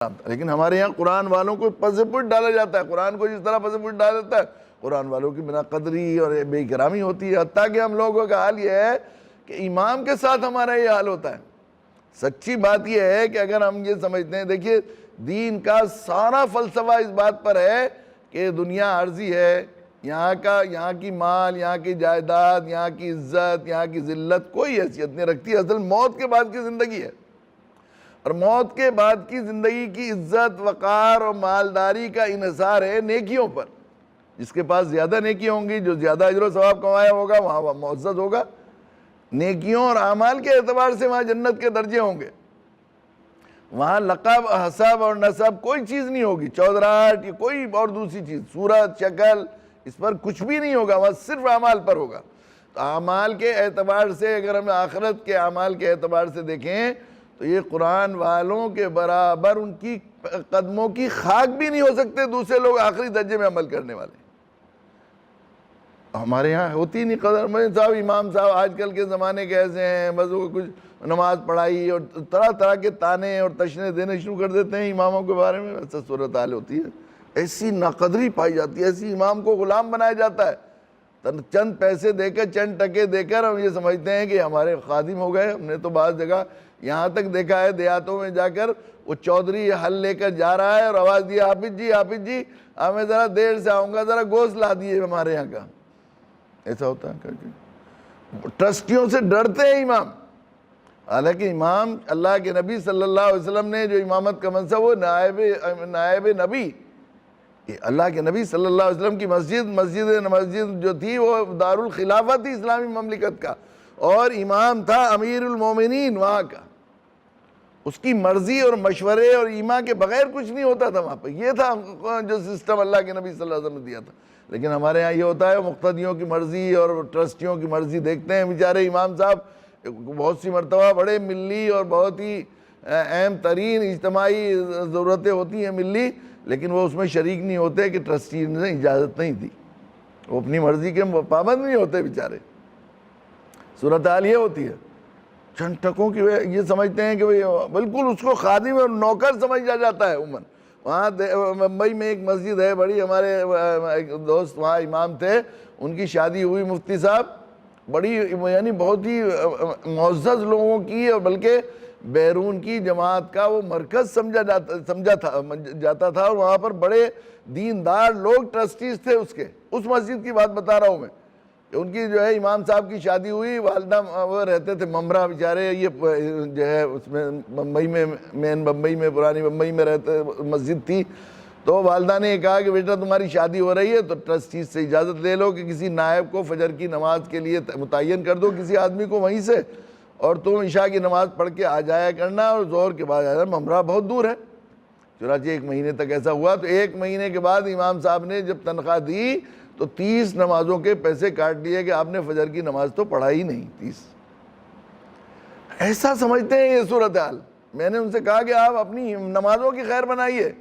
لیکن ہمارے یہاں قرآن والوں کو پس پٹ ڈالا جاتا ہے، قرآن کو جس طرح پس پٹ ڈالا جاتا ہے قرآن والوں کی بنا قدری اور بے اکرامی ہوتی ہے، حتیٰ کہ ہم لوگوں کا حال یہ ہے کہ امام کے ساتھ ہمارا یہ حال ہوتا ہے۔ سچی بات یہ ہے کہ اگر ہم یہ سمجھتے ہیں، دیکھیے دین کا سارا فلسفہ اس بات پر ہے کہ دنیا عارضی ہے، یہاں کی مال، یہاں کی جائیداد، یہاں کی عزت، یہاں کی ذلت کوئی حیثیت نہیں رکھتی، اصل موت کے بعد کی زندگی ہے، اور موت کے بعد کی زندگی کی عزت، وقار اور مالداری کا انحصار ہے نیکیوں پر۔ جس کے پاس زیادہ نیکیاں ہوں گی، جو زیادہ اجر و ثواب کمایا ہوگا، وہاں وہ معزز ہوگا۔ نیکیوں اور اعمال کے اعتبار سے وہاں جنت کے درجے ہوں گے، وہاں لقب، حسب اور نسب کوئی چیز نہیں ہوگی، چودراہٹ یا کوئی اور دوسری چیز، صورت، شکل، اس پر کچھ بھی نہیں ہوگا، وہاں صرف اعمال پر ہوگا۔ تو اعمال کے اعتبار سے اگر ہم آخرت کے اعمال کے اعتبار سے دیکھیں تو یہ قرآن والوں کے برابر ان کی قدموں کی خاک بھی نہیں ہو سکتے دوسرے لوگ آخری درجے میں عمل کرنے والے۔ ہمارے یہاں ہوتی نہیں قدر، صاحب امام صاحب آج کل کے زمانے کے ایسے ہیں، بس وہ کچھ نماز پڑھائی اور طرح طرح کے تانے اور تشنے دینے شروع کر دیتے ہیں اماموں کے بارے میں۔ ایسا صورتحال ہوتی ہے، ایسی ناقدری پائی جاتی ہے، ایسی امام کو غلام بنایا جاتا ہے، چند پیسے دے کر، چند ٹکے دے کر ہم یہ سمجھتے ہیں کہ ہمارے خادم ہو گئے۔ ہم نے تو بعض جگہ یہاں تک دیکھا ہے دیہاتوں میں جا کر وہ چودھری حل لے کر جا رہا ہے اور آواز دیا، حافظ جی میں ذرا دیر سے آؤں گا، ذرا گوشت لا دیے ہمارے یہاں کا۔ ایسا ہوتا ہے، ٹرسٹیوں سے ڈرتے ہیں امام، حالانکہ امام اللہ کے نبی صلی اللہ علیہ وسلم نے جو امامت کا منصب، وہ نائب نبی، اللہ کے نبی صلی اللہ علیہ وسلم کی مسجد جو تھی وہ دارالخلافہ تھی اسلامی مملکت کا، اور امام تھا امیر المومنین وہاں کا، اس کی مرضی اور مشورے اور ایما کے بغیر کچھ نہیں ہوتا تھا وہاں پہ۔ یہ تھا جو سسٹم اللہ کے نبی صلی اللہ علیہ وسلم نے دیا تھا۔ لیکن ہمارے ہاں یہ ہوتا ہے مقتدیوں کی مرضی اور ٹرسٹیوں کی مرضی دیکھتے ہیں۔ بیچارے امام صاحب بہت سی مرتبہ بڑے ملی اور بہت ہی اہم ترین اجتماعی ضرورتیں ہوتی ہیں ملی، لیکن وہ اس میں شریک نہیں ہوتے کہ ٹرسٹی نے اجازت نہیں دی، وہ اپنی مرضی کے پابند نہیں ہوتے بیچارے۔ صورتحال یہ ہوتی ہے، چند ٹکوں کی یہ سمجھتے ہیں کہ بالکل اس کو خادم اور نوکر سمجھا جاتا ہے عموماً۔ وہاں ممبئی میں ایک مسجد ہے بڑی، ہمارے ایک دوست وہاں امام تھے، ان کی شادی ہوئی، مفتی صاحب بڑی یعنی بہت ہی معزز لوگوں کی، اور بلکہ بیرون کی جماعت کا وہ مرکز سمجھا جاتا تھا، اور وہاں پر بڑے دیندار لوگ ٹرسٹیز تھے اس مسجد کی بات بتا رہا ہوں میں، کہ ان کی جو ہے امام صاحب کی شادی ہوئی، والدہ وہ رہتے تھے ممبرا بیچارے، یہ جو ہے اس میں بمبئی میں، مین بمبئی میں، پرانی بمبئی میں رہتے مسجد تھی، تو والدہ نے کہا کہ بیٹا تمہاری شادی ہو رہی ہے تو ٹرسٹیز سے اجازت لے لو کہ کسی نائب کو فجر کی نماز کے لیے متعین کر دو کسی آدمی کو وہیں سے، اور تم عشاء کی نماز پڑھ کے آ جایا کرنا اور ظہر کے بعد آ جانا، ممبرا بہت دور ہے۔ چنانچہ 1 مہینے تک ایسا ہوا، تو 1 مہینے کے بعد امام صاحب نے جب تنخواہ دی تو 30 نمازوں کے پیسے کاٹ لیے کہ آپ نے فجر کی نماز تو پڑھا ہی نہیں 30۔ ایسا سمجھتے ہیں یہ صورتحال۔ میں نے ان سے کہا کہ آپ اپنی نمازوں کی خیر بنائیے۔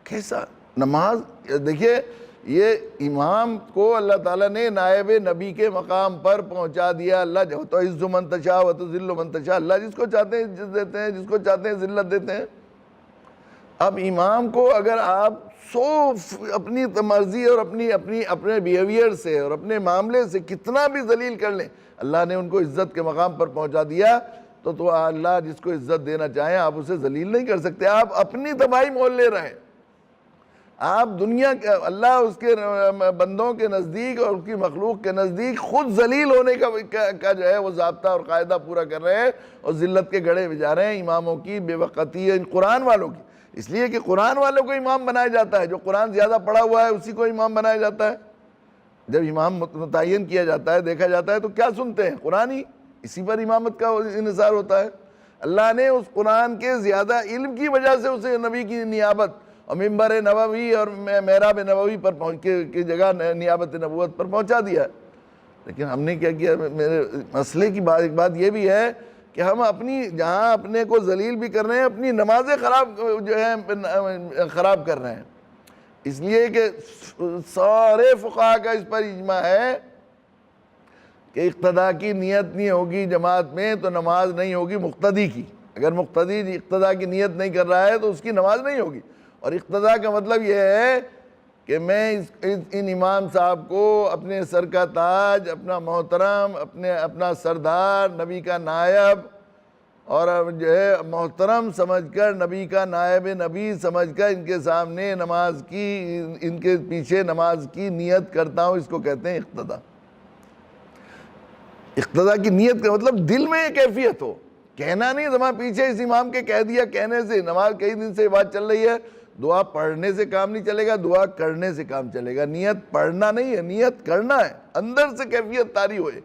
کیسا نماز؟ دیکھیے یہ امام کو اللہ تعالیٰ نے نائب نبی کے مقام پر پہنچا دیا۔ اللہ جو تو عز من تشاء و تذل من تشاء، اللہ جس کو چاہتے ہیں عزت دیتے ہیں، جس کو چاہتے ہیں ذلت دیتے ہیں۔ اب امام کو اگر آپ اپنی مرضی اور اپنے بیہیویئر سے اور اپنے معاملے سے کتنا بھی ذلیل کر لیں، اللہ نے ان کو عزت کے مقام پر پہنچا دیا، تو اللہ جس کو عزت دینا چاہیں آپ اسے ذلیل نہیں کر سکتے۔ آپ اپنی تباہی مول لے رہے ہیں۔ آپ دنیا کے، اللہ اس کے بندوں کے نزدیک اور اس کی مخلوق کے نزدیک خود ذلیل ہونے کا جو ہے وہ ضابطہ اور قاعدہ پورا کر رہے ہیں، اور ذلت کے گڑھے بجا رہے ہیں اماموں کی بے وقتی، قرآن والوں کی، اس لیے کہ قرآن والوں کو امام بنایا جاتا ہے، جو قرآن زیادہ پڑھا ہوا ہے اسی کو امام بنایا جاتا ہے۔ جب امام متعین کیا جاتا ہے، دیکھا جاتا ہے، تو کیا سنتے ہیں؟ قرآن ہی، اسی پر امامت کا انحصار ہوتا ہے۔ اللہ نے اس قرآن کے زیادہ علم کی وجہ سے اسے نبی کی نیابت اور منبر نبوی اور محراب نبوی پر کی جگہ نیابت نبوت پر پہنچا دیا۔ لیکن ہم نے کیا کیا؟ میرے مسئلے کی ایک بات یہ بھی ہے کہ ہم جہاں اپنے کو ذلیل بھی کر رہے ہیں، اپنی نمازیں خراب کر رہے ہیں، اس لیے کہ سارے فقہا کا اس پر اجماع ہے کہ اقتداء کی نیت نہیں ہوگی جماعت میں تو نماز نہیں ہوگی مقتدی کی۔ اگر مقتدی اقتداء کی نیت نہیں کر رہا ہے تو اس کی نماز نہیں ہوگی۔ اور اقتداء کا مطلب یہ ہے کہ میں ان امام صاحب کو اپنے سر کا تاج، اپنا محترم، اپنا سردار، نبی کا نائب اور جو ہے محترم سمجھ کر، نبی کا نائب نبی سمجھ کر ان کے سامنے نماز کی، ان کے پیچھے نماز کی نیت کرتا ہوں، اس کو کہتے ہیں اقتداء۔ اقتداء کی نیت کا مطلب دل میں یہ کیفیت ہو، کہنا نہیں زمان پیچھے اس امام کے کہہ دیا کہنے سے۔ نماز کئی دن سے بات چل رہی ہے، دعا پڑھنے سے کام نہیں چلے گا، دعا کرنے سے کام چلے گا۔ نیت پڑھنا نہیں ہے، نیت کرنا ہے، اندر سے کیفیت طاری ہوئے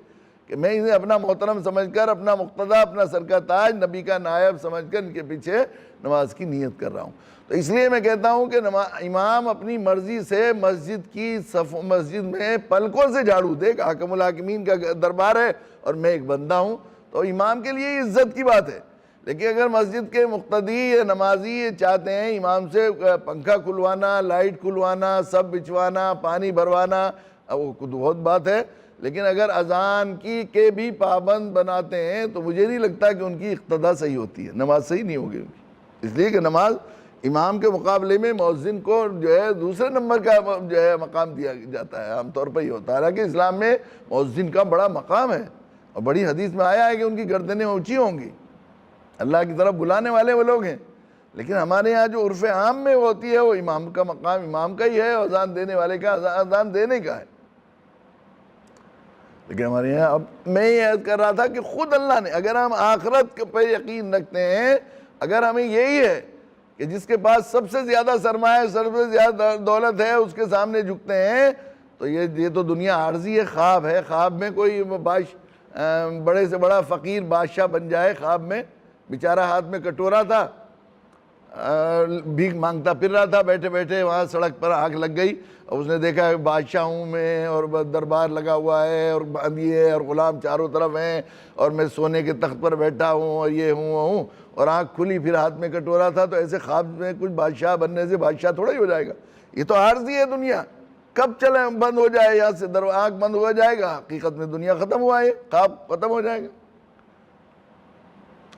کہ میں انہیں اپنا محترم سمجھ کر، اپنا مقتدیٰ، اپنا سر کا تاج، نبی کا نائب سمجھ کر ان کے پیچھے نماز کی نیت کر رہا ہوں۔ تو اس لیے میں کہتا ہوں کہ امام اپنی مرضی سے مسجد میں پلکوں سے جھاڑو دے، حاکم الحاکمین کا دربار ہے اور میں ایک بندہ ہوں، تو امام کے لیے عزت کی بات ہے۔ لیکن اگر مسجد کے مقتدی یا نمازی یہ چاہتے ہیں امام سے پنکھا کھلوانا، لائٹ کھلوانا، سب بچھوانا، پانی بھروانا، وہ بہت بات ہے، لیکن اگر اذان کے بھی پابند بناتے ہیں تو مجھے نہیں لگتا کہ ان کی اقتداء صحیح ہوتی ہے، نماز صحیح نہیں ہوگی ان کی۔ اس لیے کہ نماز امام کے مقابلے میں مؤذن کو جو ہے دوسرے نمبر کا جو ہے مقام دیا جاتا ہے، عام طور پر ہی ہوتا ہے۔ حالانکہ اسلام میں مؤذن کا بڑا مقام ہے اور بڑی حدیث میں آیا ہے کہ ان کی گردنیں اونچی ہوں گی، اللہ کی طرف بلانے والے وہ لوگ ہیں۔ لیکن ہمارے یہاں جو عرف عام میں ہوتی ہے وہ امام کا مقام امام کا ہی ہے، اذان دینے والے کا اذان دینے کا ہے۔ لیکن ہمارے یہاں اب میں یہ عرض کر رہا تھا کہ خود اللہ نے، اگر ہم آخرت پہ یقین رکھتے ہیں، اگر ہمیں یہی ہے کہ جس کے پاس سب سے زیادہ سرمایہ، سب سے زیادہ دولت ہے اس کے سامنے جھکتے ہیں، تو یہ تو دنیا عارضی ہے، خواب ہے۔ خواب میں کوئی بڑے سے بڑا فقیر بادشاہ بن جائے، خواب میں بیچارہ ہاتھ میں کٹورا تھا، بھیک مانگتا پھر رہا تھا، بیٹھے بیٹھے وہاں سڑک پر آنکھ لگ گئی اور اس نے دیکھا کہ بادشاہ ہوں میں اور دربار لگا ہوا ہے اور باندھی ہے اور غلام چاروں طرف ہیں اور میں سونے کے تخت پر بیٹھا ہوں اور یہ ہوں وہ ہوں، اور آنکھ کھلی پھر ہاتھ میں کٹورا تھا۔ تو ایسے خواب میں کچھ بادشاہ بننے سے بادشاہ تھوڑا ہی ہو جائے گا، یہ تو عارضی ہے دنیا، کب چلے بند ہو جائے، یہاں سے آنکھ بند ہو جائے گا، حقیقت میں دنیا ختم ہوا ہے، خواب ختم ہو جائے گا۔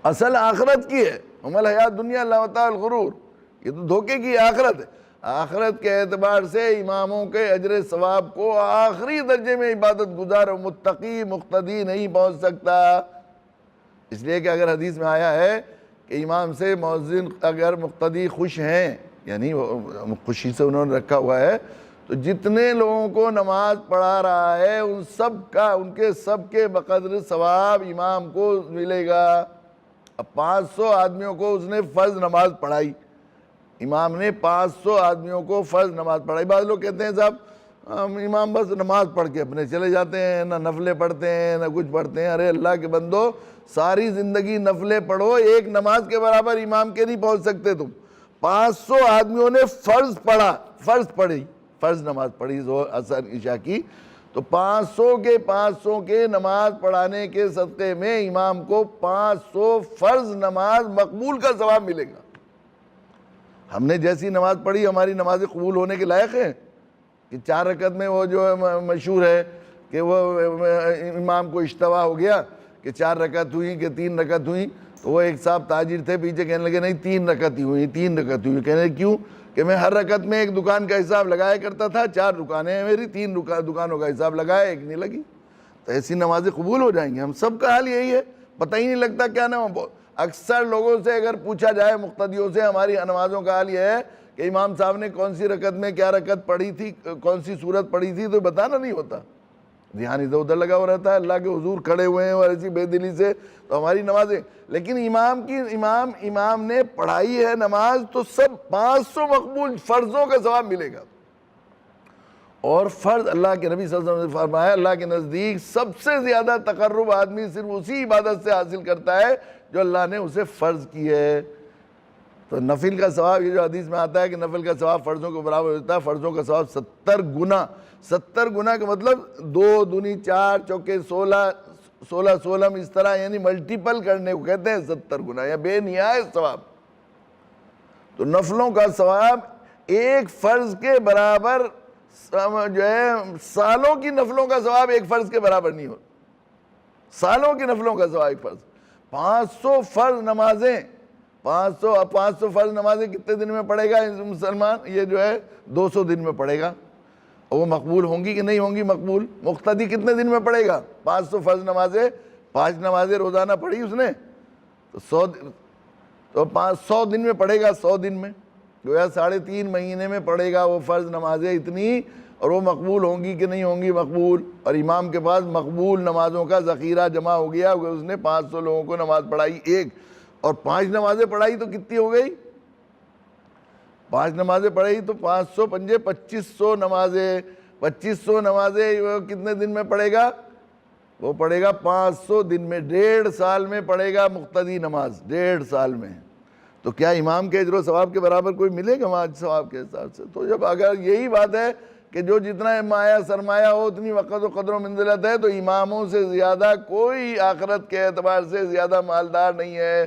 اصل آخرت کی ہے، عمل حیات دنیا اللہ متاع الغرور، یہ تو دھوکے کی آخرت ہے۔ آخرت کے اعتبار سے اماموں کے اجر ثواب کو آخری درجے میں عبادت گزار اور متقی مقتدی نہیں پہنچ سکتا۔ اس لیے کہ اگر حدیث میں آیا ہے کہ امام سے مؤذن اگر مقتدی خوش ہیں، یعنی خوشی سے انہوں نے رکھا ہوا ہے، تو جتنے لوگوں کو نماز پڑھا رہا ہے ان سب کے بقدر ثواب امام کو ملے گا۔ اب 500 آدمیوں کو اس نے فرض نماز پڑھائی، امام نے 500 آدمیوں کو فرض نماز پڑھائی۔ بعض لوگ کہتے ہیں صاحب امام بس نماز پڑھ کے اپنے چلے جاتے ہیں، نہ نفلیں پڑھتے ہیں نہ کچھ پڑھتے ہیں۔ ارے اللہ کے بندو، ساری زندگی نفلیں پڑھو، ایک نماز کے برابر امام کے نہیں پہنچ سکتے تم۔ 500 آدمیوں نے فرض نماز پڑھی عصر عشاء کی، تو 500 کے نماز پڑھانے کے صدقے میں امام کو 500 فرض نماز مقبول کا ثواب ملے گا۔ ہم نے جیسی نماز پڑھی ہماری نمازیں قبول ہونے کے لائق ہیں کہ 4 رکعت میں وہ جو مشہور ہے کہ وہ امام کو اشتباہ ہو گیا کہ 4 رکعت ہوئی کہ 3 رکعت ہوئی، تو وہ ایک صاحب تاجر تھے پیچھے کہنے لگے نہیں 3 رکعت ہی ہوئی، 3 رکعت ہوئی۔ کہنے لگے کیوں؟ کہ میں ہر رکعت میں ایک دکان کا حساب لگایا کرتا تھا، 4 دکانیں ہیں میری، 3 دکانوں کا حساب لگایا، ایک نہیں لگی۔ تو ایسی نمازیں قبول ہو جائیں گی۔ ہم سب کا حال یہی ہے، پتہ ہی نہیں لگتا کیا نام۔ اکثر لوگوں سے اگر پوچھا جائے مقتدیوں سے ہماری نمازوں کا حال یہ ہے کہ امام صاحب نے کون سی رکعت میں کیا رکعت پڑھی تھی، کون سی سورت پڑھی تھی، تو بتانا نہیں ہوتا، دھیان ادھر ادھر لگا ہوا رہتا ہے، اللہ کے حضور کھڑے ہوئے ہیں اور ایسی بے دلی سے تو ہماری نمازیں۔ لیکن امام نے پڑھائی ہے نماز تو سب 500 مقبول فرضوں کا ثواب ملے گا۔ اور فرض اللہ کے نبی صلی اللہ علیہ وسلم نے فرمایا اللہ کے نزدیک سب سے زیادہ تقرب آدمی صرف اسی عبادت سے حاصل کرتا ہے جو اللہ نے اسے فرض کی ہے۔ تو نفل کا ثواب، یہ جو حدیث میں آتا ہے کہ نفل کا ثواب فرضوں کے برابر ہوتا ہے، فرضوں کا ثواب 70 گنا، 70 گنا کا مطلب 2 دونی 4 چوکے 16 16 16 اس طرح، یعنی ملٹیپل کرنے کو کہتے ہیں 70 گنا، یا بے نہایت ثواب۔ تو نفلوں کا ثواب ایک فرض کے برابر جو ہے، سالوں کی نفلوں کا ثواب ایک فرض کے برابر نہیں ہوتا، سالوں کی نفلوں کا ثواب ایک فرض۔ 500 فرض نمازیں، 500 فرض نمازیں کتنے دن میں پڑھے گا مسلمان؟ یہ جو ہے 200 دن میں پڑھے گا. اور وہ مقبول ہوں گی کہ نہیں ہوں گی مقبول؟ مقتدی کتنے دن میں پڑھے گا؟ 500 فرض نمازیں، 5 نمازیں روزانہ پڑھی اس نے تو 100 دن میں پڑھے گا. 100 دن میں گویا 3.5 مہینے میں پڑھے گا وہ فرض نمازیں اتنی. اور وہ مقبول ہوں گی کہ نہیں ہوں گی مقبول؟ اور امام کے پاس مقبول نمازوں کا ذخیرہ جمع ہو گیا، اس نے 500 لوگوں کو نماز پڑھائی ایک، اور 5 نمازیں پڑھائی تو کتنی ہو گئی؟ 5 نمازیں پڑھائی تو 500 پنجے 2500 نمازیں. 2500 نمازیں وہ کتنے دن میں پڑھے گا؟ وہ پڑھے گا 500 دن میں. 1.5 سال میں پڑھے گا مقتدی نماز، 1.5 سال میں. تو کیا امام کے اجر و ثواب کے برابر کوئی ملے گا وہاں ثواب کے حساب سے؟ تو جب اگر یہی بات ہے کہ جو جتنا مایہ سرمایہ ہو اتنی وقت و قدر و منزلت ہے، تو اماموں سے زیادہ کوئی آخرت کے اعتبار سے زیادہ مالدار نہیں ہے.